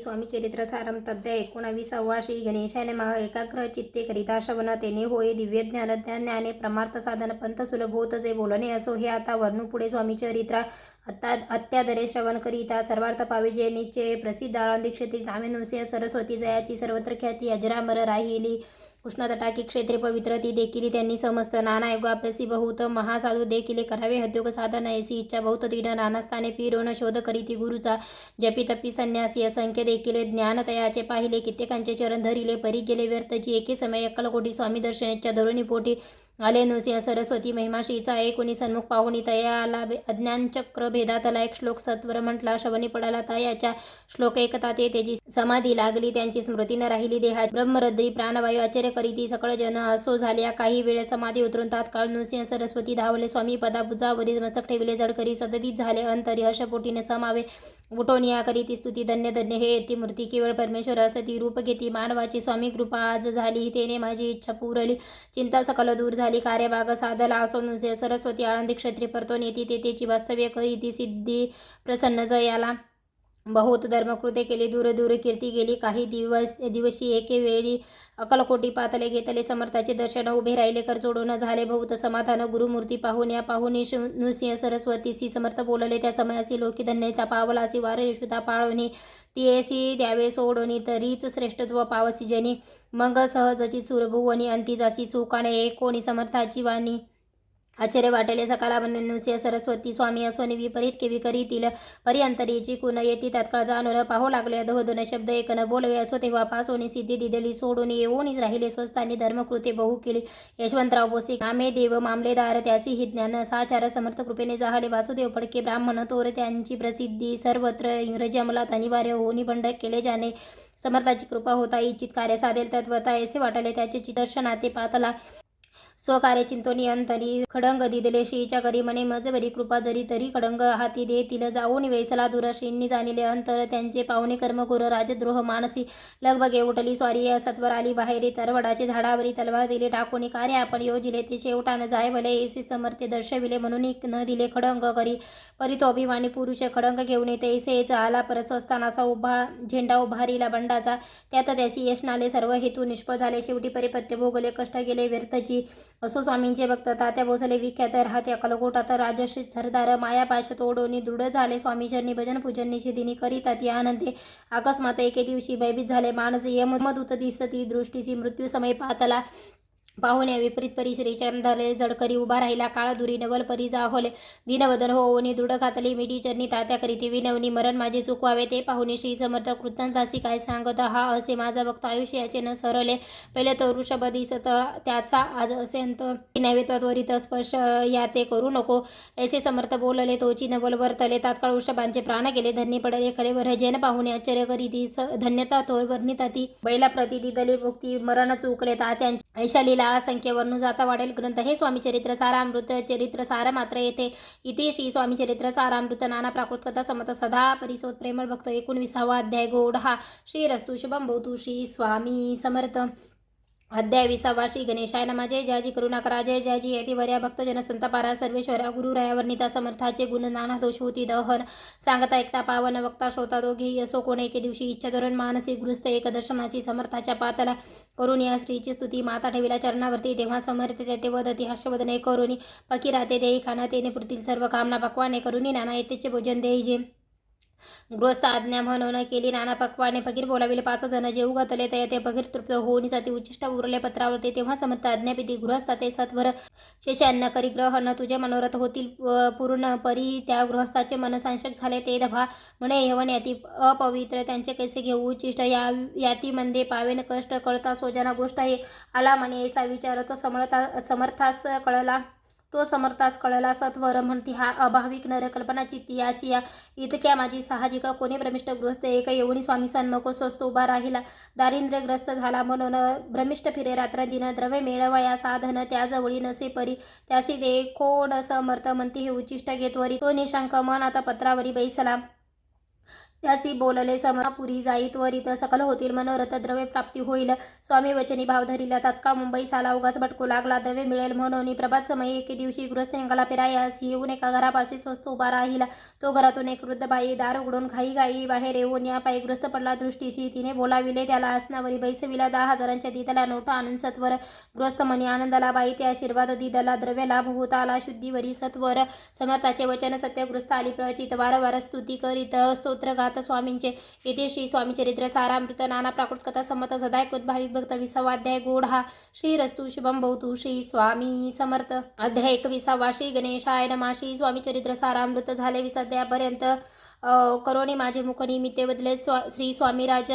स्वामी चरित्र सारामृत अध्याय 19 श्री गणेशाय नमः। एकाग्र चित्ते करिता श्रवण तेने होय दिव्य ज्ञान ज्ञाने प्रमार्थ साधन पंथ सुलभ होत जे बोलणे असो हे आता वर्णू पुढे स्वामी चरित्र अत्यादरे श्रवण करिता सर्वार्थ पावे जे निश्चय प्रसिद्ध आळंदी क्षेत्री नामे नृसिंह सरस्वती जयाची सर्वत्र ख्याती अजरामर राहिली। उष्णतटाकी क्षेत्रे पवित्र ती देखील त्यांनी समस्त नाना योग अभ्यासी बहुत महासाधू देखील करावे हद्योग साधन ऐसी इच्छा बहुत तीन नाना स्थाने फिरवून शोध करीती गुरुचा जपी तपी संन्यासी असंख्य देखील ज्ञान तयाचे पाहिले कित्येकांचे चरण धरिले परी गेले व्यर्थची एके समय अक्कलकोटी स्वामी दर्शनाच्या धरुणी पोटी आले नृसिंह सरस्वती महिमाशीचा एकोणी सन्मुख पाहुणी तयाला अज्ञानचक्र भेदातला एक श्लोक सत्वर म्हटला श्रवणी पडाला तयाच्या श्लोक एकता ते त्याची समाधी लागली त्यांची स्मृती न राहिली देहात ब्रह्मरद्री प्राणवायू आश्चर्य करीती सकळ जन असो झाल्या काही वेळ समाधी उतरून तात्काळ नृसिंह सरस्वती धावले स्वामी पदाभुजावरील मस्तक ठेविले जड करी सदतीत झाले अंतरी हर्षपोटीने समावे उठोनिया करीती स्तुती धन्य धन्य हे येती मूर्ती केवळ परमेश्वर असती रूप घेती मानवाची स्वामी कृपा आज झाली तेने माझी इच्छा पुरली चिंता सकल दूर झाली कार्यभाग साधला असो नृसिंह सरस्वती आळंदी क्षेत्री परतून येती तेची वास्तव्य करीती सिद्धी प्रसन्न जयाला बहुत धर्मकृते केली दूर दूर कीर्ती गेली काही दिवशी एके वेळी अक्कलकोटी पातले घेतले समर्थाचे दर्शन उभे राहिले कर जोडून झाले बहुत समाधान गुरुमूर्ती पाहून या पाहुणी नृसिंह सरस्वतीशी समर्थ बोलले त्या समयासी लोकी धन्यता पावलासी वार यशुता पाळवणी तियेसी द्यावे सोडोनी तरीच श्रेष्ठत्व पावसी जनी मग सहजची सुरभुवनी अंतिजासी सुकाणे एकोणी समर्थाची वाणी आश्चर्य वाटेले सकाला नृसिंह सरस्वती स्वामी असोनी विपरीत केवी करीतील परिअंतरीची कुण येती तात्काळ जाणून पाहू लागले अधोधन शब्द एक न बोलवे असो तेव्हा पासोनी सिद्धी दिदली सोडून येऊन राहिले स्वस्तांनी धर्मकृते बहु केली यशवंतराव बोसे कामे देव मामलेदार त्यासी ही ज्ञान साचार समर्थ कृपेने जाहले वासुदेव फडके ब्राह्मण तोर त्यांची प्रसिद्धी सर्वत्र इंग्रजी अंमलात अनिवार्य होऊन बंड केले जाणे समर्थाची कृपा होता इच्छित कार्य साधेल तत्वता ऐसे वाटले त्याचे दर्शनाते पातला स्वकार्य चिंतोनी अंतरी खडंग दिदले श्रीच्या करी मने मजबरी कृपा जरी तरी खडंग हाती देतील जाऊन वैसला दूर श्रींनी जाणिले अंतर त्यांचे पाहुणे कर्मकुर राजद्रोह मानसी लगबगे उठली स्वारी सत्वर आली बाहेरी तरवडाचे झाडावरी तलवार दिले टाकून कार्य आपण योजिले ते शेवटान जाय भले ऐसे समर्थे दर्शविले म्हणून न दिले खडंग करी परितो अभिमानी पुरुष खडंग घेऊन येते ऐसेच आला परत असतानाचा उभा झेंडा उभारीला बंडाचा त्यात त्यासी यशनाले सर्व हेतू निष्फळ झाले शेवटी परिपत्य भोगले कष्ट गेले व्यर्थची असो स्वामींचे भक्त तात्या भोसले विख्यात राहते अक्कलकोटात राजश्री सरदार मायापाश तोडोनी दृढ झाले स्वामीचरणी भजन पूजन निषेधिनी करीता ती आनंदे अकस्मात एके दिवशी भयभीत झाले मानस यमदूत दिसती दृष्टीसी मृत्यू समय पाहतला पाहुण्या विपरीत परिसरी चरण धरले जडकरी उभा राहिला काळ दुरी नवल परी जाहोले दिनवदन होऊनी दृढ घातली मिठी चरणी तात्या करीती विनवणी मरण माझे चुकवावे ते पाहुणे श्री समर्थ कृतज्ञतासी काय सांगत हा असे माझा भक्त आयुष्याचे न सरले पहिले तो वृषभ दिसत त्याचा आज असे अंत नैवेद्य त्वरित स्पर्श या ते करू नको ऐसे समर्थ बोलले तोची नवल वर्तले तात्काळ वृषभांचे प्राण गेले धन्य पडले खरेवर जैन पाहुणे आश्चर्य करीती धन्यता तो वर्णिता ती बैला प्रतिती दले मुक्ती मरण चुकले तात्यांच्या ऐशालीला असंख्य वर्णू जाता वाढेल ग्रंथ हे स्वामी चरित्र सारामृत चरित्र सार मात्र येथे इथे श्री स्वामी चरित्र सारामृत नाना प्राकृत कथा समत सदा परिसोत प्रेमळ भक्त 19वा अध्याय गौडहा श्री रस्तु शुभम भवतु श्री स्वामी समर्थ अध्याय 20 श्री गणेशाय नमः जय जयाजी करुणाकरा जय जयाजी यतिवर्या भक्तजन संतापारा सर्वेश्वरा गुरुराया वर्णिता समर्थाचे गुण नाना दोष होती दहन सांगता एकता पावन वक्ता श्रोता दोघे असो कोण एके दिवशी इच्छा धरण मानसिक गृहस्थ एक दर्शनासी समर्थाच्या पातला करून या श्रीची स्तुती माता ठेविला चरणावरती तेव्हा समर्थ ते वदती हास्यवदने करुणी पकी राहते देही खाना तेने पुरतील सर्व कामना पक्वाने करुणी नाना येतेचे भोजन देही जे गृहस्थ आज्ञा म्हणून केली नाना पक्वाने फकीर बोलाविले 5 जण जेऊ घातले ते फकीर तृप्त होऊन जाती उच्चिष्ट उरले पत्रावरती तेव्हा समर्थ आज्ञापिती गृहस्था ते सत्वर शेषान्न करी ग्रहण तुझे मनोरथ होतील पूर्ण परी त्या गृहस्थाचे मन संशक झाले ते दभा म्हणे यवन याती अपवित्र त्यांचे कैसे घेऊ उच्चिष्ट याती मंदे पावेन कष्ट कळता सोजना गोष्ट आहे आला म्हणे ऐसा विचार तो समर्थास कळला तो समर्थास कळला सत्वर म्हणती हा अभाविक नरकल्पना चित्ती याची या इतक्या माझी साहजिक कोणी भ्रमिष्ठ गृहस्थ एक येऊनी स्वामी सन्मुख स्वस्त उभा राहिला दारिद्र्यग्रस्त झाला म्हणून भ्रमिष्ठ फिरे रात्रदिन द्रव्य मेळवया साधन त्याजवळी नसे परी त्यासी दे कोण समर्थ म्हणती हे उच्चिष्ट घेतवरी तो निशंक मन आता पत्रावरी बैसला त्यासी बोलले समापुरी जाई त्वरित सकल होतील मनोरथ द्रव्य प्राप्ती होईल. स्वामी वचनी भाव धरिला तात्काळ मुंबई साला उगाच भटकू लागला. द्रव्य मिळेल म्हणून प्रभात समय एके दिवशी गृहस्थ निघाला फिरायास. येऊन एका घरापाशी स्वस्त उभा राहिला. तो घरातून एक वृद्ध बाई दार उघडून घाई बाहेर येऊन या पायी गृहस्थ पडला दृष्टीशी. तिने बोलाविले त्याला. आसनावरी बैसविला. 10,000च्या दिदला नोटा आणून सत्वर गृहस्थ मनी आनंदाला. बाई ते आशीर्वाद दिदला. द्रव्य लाभ होता आला. शुद्धीवरी सत्वर समर्थाचे वचन सत्य गृहस्थ आली प्रचित. वारंवार स्तुती करीत स्तोत्र गात स्वामींचे. येथे श्री स्वामी चरित्र सारामृत नाना प्राकृत कथा संमत सदायकृत भाविक भक्त 20वा अध्याय गोढा. श्री रस्तु शुभम भवतु. श्री स्वामी समर्थ. अध्याय 21. श्री गणेशाय नमः. श्री स्वामी चरित्र सारामृत झाले 20 अध्यायापर्यंत. करोनी माझे मुख निमित्ते बदले श्री स्वामीराज.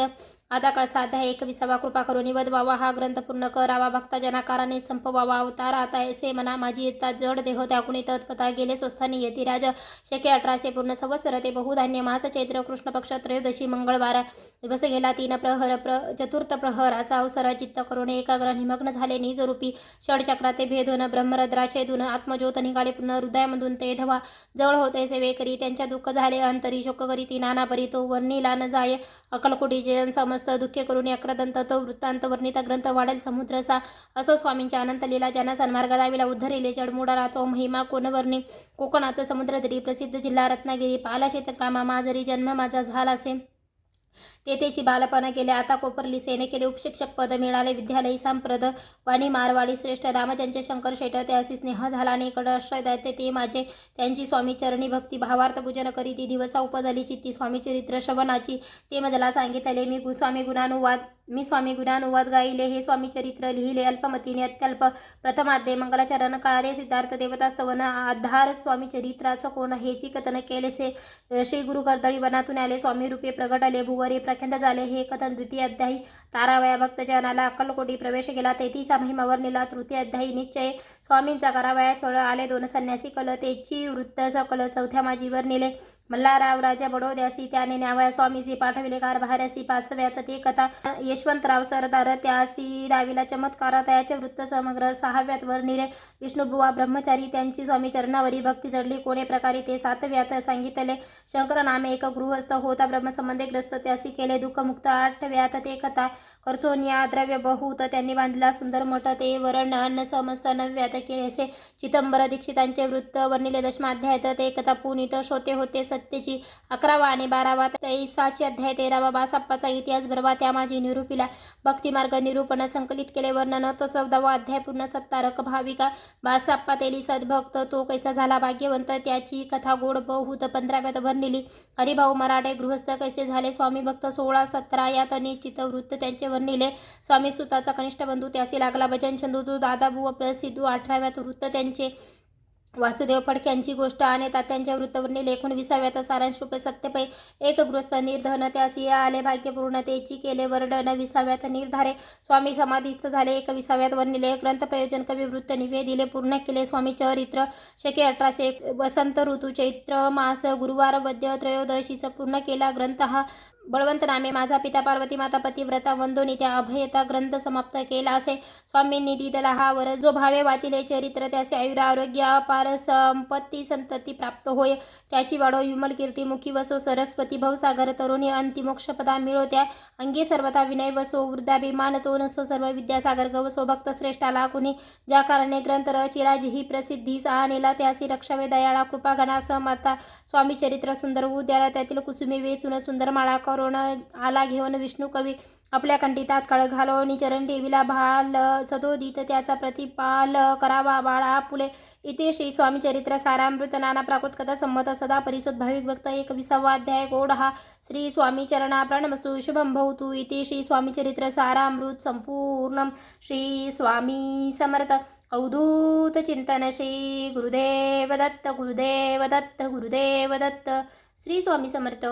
आता कळसा अध्याय 21. कृपा करून वदवावा. हा ग्रंथ पूर्ण करावा. भक्तजनाकाराने संपवावा. अवतार आता ऐसे म्हणा. माझी येता जड देह त्याकुणी तत्पता गेले स्वस्थानी यतिराज. शके 1800 पूर्ण संवत्सर ते बहुधान्य मास चैत्र कृष्ण पक्ष त्रयोदशी मंगळवार. दिवस गेला 3 प्रहर. चतुर्थ प्रहराचा अवसर. चित्त करून एकाग्र निमग्न झाले निजरूपी षडचक्राते भेदून ब्रह्मरद्रा छेदून आत्मज्योत निघाले पूर्ण हृदयामधून ते धवा. जवळ होते सेवेकरी त्यांच्या दुःख झाले अंतरी. शोक करी ती नानापरी तो वर्णिला न जाय. अकलकोटीचे समस्त दुःखे करून अक्रदंत तो वृत्तांत वर्णिता ग्रंथ वाढेल समुद्रसा. असो स्वामींच्या अनंत लीला ज्यांना सन्मार्ग दाविला उद्धरिले जडमुडाला तो महिमा कोण वर्णी. कोकणात समुद्रतरी प्रसिद्ध जिल्हा रत्नागिरी. पाला शेतकामा माजरी जन्म माझा झालासे. तेथेची बालपण केले. आता कोपरली सेने केले. उपशिक्षक पद मिळाले. विद्यालयी सांप्रद वाणी मारवाडी श्रेष्ठ. रामचंद्र शंकर शेट त्यासी स्नेह झाला निकट आश्रय दैत्य ते माझे. त्यांची स्वामी चरणी भक्ती भावार्थ पूजन करी ती दिवसा उपजली चित्ती. स्वामी चरित्र श्रवणाची ते मजला सांगितले. मी स्वामी गुणानुवाद गाईले. हे स्वामी चरित्र लिहिले अल्पमतीने अत्यल्प. प्रथमाध्ये मंगलाचरण कार्य सिद्धार्थ देवतास्तवन आधार स्वामी चरित्रास कोण हेची कथन केलेसे. श्री गुरु कर्दळी वनातून आले. स्वामी रूपे प्रगटले भुवरे प्रख्यात झाले हे कथन. द्वितीय अध्यायी तारावया भक्तजनाला अक्कलकोटी प्रवेश केला. 33 महिमा वर्णिला. तृतीय अध्यायी निश्चय स्वामींचा करावया छळ आले. 2 संन्यासी कल तेची वृत्त सकल. चौथ्या माझी वर्णिले मल्हारराव राजा बडोद्यासी त्याने न्यावया स्वामीसी पाठविले कारभार्यासी. 5व्यात ते कथा यशवंतराव सरदार त्यासी दाविला चमत्कार तयाचे वृत्त समग्र. 6व्यात वर्णिले विष्णुबुवा ब्रह्मचारी त्यांची स्वामी चरणावरी भक्ती जडली कोणे प्रकारे ते. 7व्यात सांगितले शंकर नामे एक गृहस्थ होता ब्रह्मसंबंधे ग्रस्त त्यासी केले दुःखमुक्त. 8व्यात ते कथा खर्चोन्या द्रव्य बहुत त्यांनी बांधला सुंदर मठ ते वर्णन समस्त. 9व्यात केलेसे चिदंबर दीक्षितांचे वृत्त वर्णिले. 10व्यात ते कथा पुनीत श्रोते होते सत्यची. 11वा आणि 12वा 23 अध्याय 13वा बासाप्पाचा इतिहास भरवा त्या माझी निरूपिला. भक्तिमार्ग निरूपण संकलित केले वर्णन. तो 14वा अध्याय पूर्ण सत्तारक भाविका बासाप्पा तेली सद्भक्त तो कैसा झाला भाग्यवंत त्याची कथा गोड बहुत. 15व्यात वर्णिली हरिभाऊ मराठे गृहस्थ कैसे झाले स्वामी भक्त. 16, 17 यात निश्चित वृत्त त्यांचे वर्णिले. स्वामी सुताचा कनिष्ठ बंधू त्यासी लागला भजन छंदू दादाबुवा प्रसिद्धू. 18व्यात वृत्त त्यांचे वासुदेव फडक्यांची गोष्ट आणि तात्यांच्या वृत्तवर्णिले. 19व्यात सारांश रूपे सत्यपै एक गृहस्थ निर्धन त्यासी आले भाग्यपूर्णतेची केले वर्णन. 20व्यात निर्धारे स्वामी समाधीस्थ झाले. 21व्यात वर्णिले ग्रंथ प्रयोजन कवी वृत्त निवेदिले पूर्ण केले स्वामी चरित्र. शके 1800 वसंत ऋतू चैत्र मास गुरुवार वद्य त्रयोदशीचा पूर्ण केला ग्रंथ हा. बळवंत नामे माझा पिता पार्वती माता पतिव्रता वंदोनी त्या अभयता ग्रंथ समाप्त केला असे. स्वामींनी दिदला हा वर जो भावे वाचिले चरित्र त्याचे आयुर आरोग्य अपार संपत्ती संतती प्राप्त होय. त्याची वाढो विमल कीर्ती मुखी वसो सरस्वती भवसागर तरुणी अंतिमोक्षपदा मिळो त्या अंगी सर्वथा विनय वसो वृद्धाभिमान तो नसो सर्व विद्यासागर गवसो. भक्त श्रेष्ठाला कुणी ज्या कारणे ग्रंथ रचिला जिही प्रसिद्धीस आणेला त्यासी रक्षावे दयाळा कृपा गणास माता. स्वामी चरित्र सुंदर उद्याला त्यातील कुसुमी वेचून सुंदर माळा करून आला घेऊन विष्णू कवी आपल्या कंठी तात्काळ घालवणी चरण ठेविला भाल सदोदित त्याचा प्रतिपाल करावा बाळा फुले. इथे श्री स्वामी चरित्र सारामृत नाना प्राकृत कथा संमत सदा परिसोद भाविक भक्त 21वा अध्याय गोढा. श्री स्वामी चरणा प्रणमस्तु शुभम भवतु. इथे श्री स्वामी चरित्र सारामृत संपूर्णम. श्री स्वामी समर्थ. अवधूत चिंतन. श्री गुरुदेव दत्त गुरुदेव दत्त गुरुदेव दत्त. श्री स्वामी समर्थ.